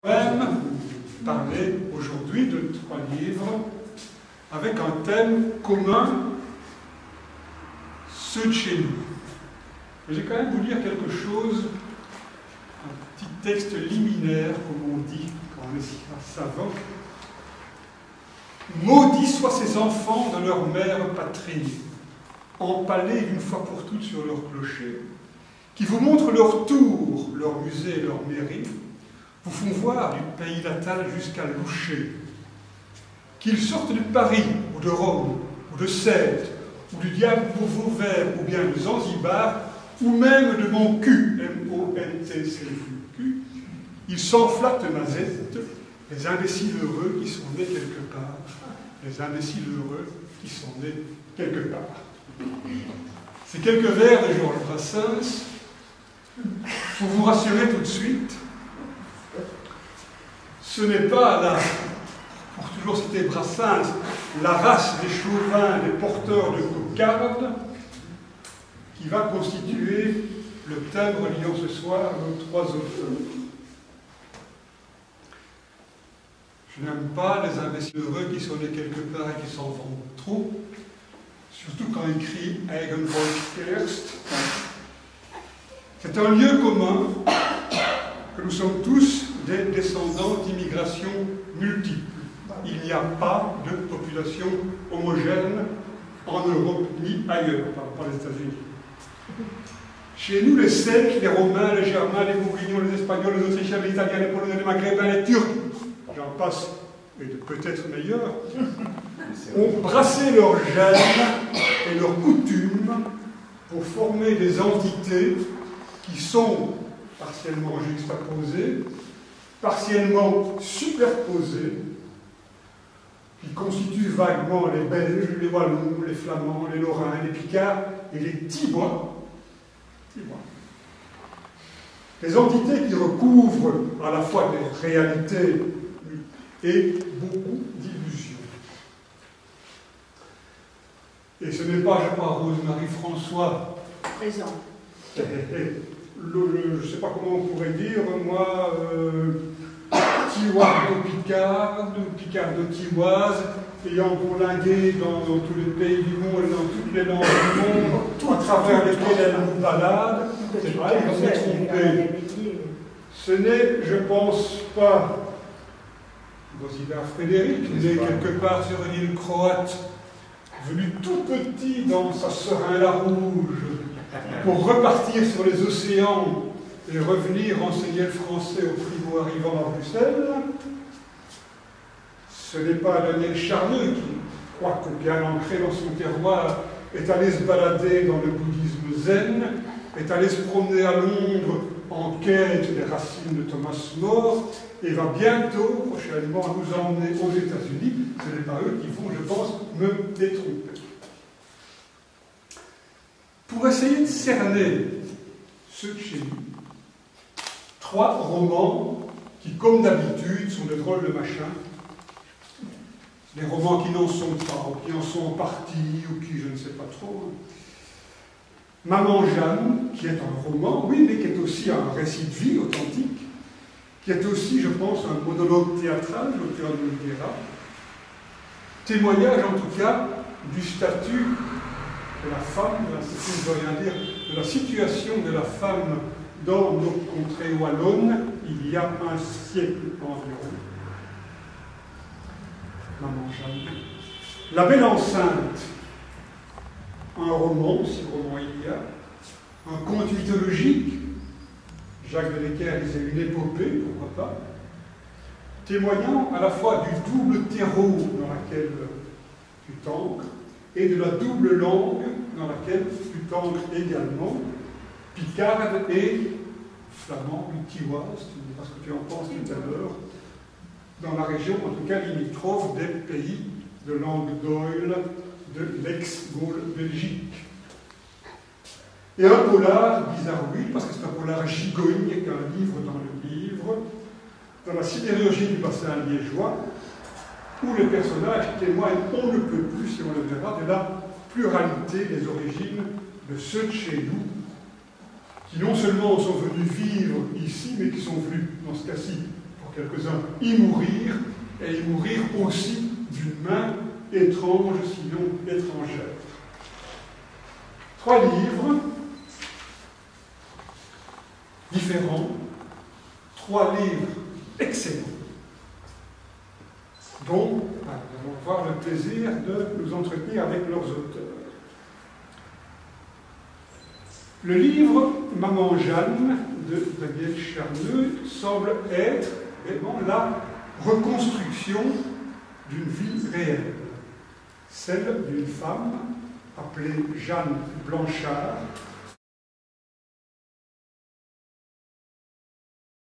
Même parler aujourd'hui de 3 livres avec un thème commun, ceux de chez nous. Mais j'ai quand même vous lire quelque chose, un petit texte liminaire, comme on dit quand on est savant. Maudits soient ces enfants de leur mère patrie, empalés une fois pour toutes sur leur clocher, qui vous montrent leur tour, leur musée et leur mairie, vous font voir du pays natal jusqu'à Loucher. Qu'ils sortent de Paris, ou de Rome, ou de Sète, ou du diable pour Vauvert, ou bien de Zanzibar, ou même de mon cul, M-O-N-T-C-U-Q, ils s'enflattent mazette, les imbéciles heureux qui sont nés quelque part, les imbéciles heureux qui sont nés quelque part. Ces quelques vers de Georges Brassens, pour vous rassurer tout de suite, ce n'est pas la, pour toujours citer Brassens, la race des chauvins, des porteurs de cocarde, qui va constituer le thème reliant ce soir nos 3 auteurs. Je n'aime pas les imbéciles heureux qui sont nés quelque part et qui s'en vont trop, surtout quand il crie Eigenvolkskerst. C'est un lieu commun que nous sommes tous des descendants d'immigration multiples. Il n'y a pas de population homogène en Europe ni ailleurs, par les États-Unis. Chez nous, les Celtes, les Romains, les Germains, les Bourguignons, les Espagnols, les Autrichiens, les Italiens, les Polonais, les Maghrébins, les Turcs, j'en passe, et peut-être meilleurs, ont brassé leurs gènes et leurs coutumes pour former des entités qui sont partiellement juxtaposées, partiellement superposées, qui constituent vaguement les Belges, les Wallons, les Flamands, les Lorrains, les Picards et les Thibois. Des entités qui recouvrent à la fois des réalités et beaucoup d'illusions. Et ce n'est pas, je crois, Rose-Marie François. Présent. Je ne sais pas comment on pourrait dire, moi, Tiwardo-Picarde, Picardo-Tivoise, ayant bourlingué dans tous les pays du monde et dans toutes les langues du monde, à travers lesquelles elle nous balade. C'est vrai, il s'est trompé. Ce n'est, je pense pas, Gosidar Frédéric, né quelque part sur une île croate, venu tout petit dans sa Serin-la-Rouge, pour repartir sur les océans et revenir enseigner le français aux privaux arrivant à Bruxelles. Ce n'est pas Daniel Charneux qui, quoique bien ancré dans son terroir, est allé se balader dans le bouddhisme zen, est allé se promener à Londres en quête des racines de Thomas More, et va bientôt, prochainement, nous emmener aux États-Unis. Ce n'est pas eux qui vont, je pense, me détromper. Pour essayer de cerner ceux de chez nous, 3 romans qui, comme d'habitude, sont des drôles de machins. Les romans qui n'en sont pas, ou qui en sont en partie, ou qui je ne sais pas trop. Maman Jeanne, qui est un roman, oui, mais qui est aussi un récit de vie authentique, qui est aussi, je pense, un monologue théâtral, l'auteur nous le dira. Témoignage, en tout cas, du statut de la femme, de la situation de la femme dans nos contrées wallonnes, il y a un siècle environ. Maman Jeanne. La Belle Enceinte, un roman, si roman il y a, un conte mythologique, Jacques de Necker disait une épopée, pourquoi pas, témoignant à la fois du double terreau dans lequel tu t'ancres et de la double langue dans laquelle tu t'ancres également, picarde et flamand, ou tivoise, tu me diras ce que tu en penses tout à l'heure, dans la région, en tout cas limitrophe des pays de langue d'Oil de l'ex-Gaule-Belgique. Et un polar bizarroïde, parce que c'est un polar gigogne, qu'un livre dans le livre, dans la sidérurgie du bassin liégeois, où les personnages témoignent, on ne peut plus, si on le verra, de la pluralité des origines de ceux de chez nous, qui non seulement sont venus vivre ici, mais qui sont venus, dans ce cas-ci, pour quelques-uns, y mourir, et y mourir aussi d'une main étrange, sinon étrangère. 3 livres différents, 3 livres excellents, dont nous allons avoir le plaisir de nous entretenir avec leurs auteurs. Le livre Maman Jeanne de Daniel Cherneux semble être vraiment la reconstruction d'une vie réelle, celle d'une femme appelée Jeanne Blanchard,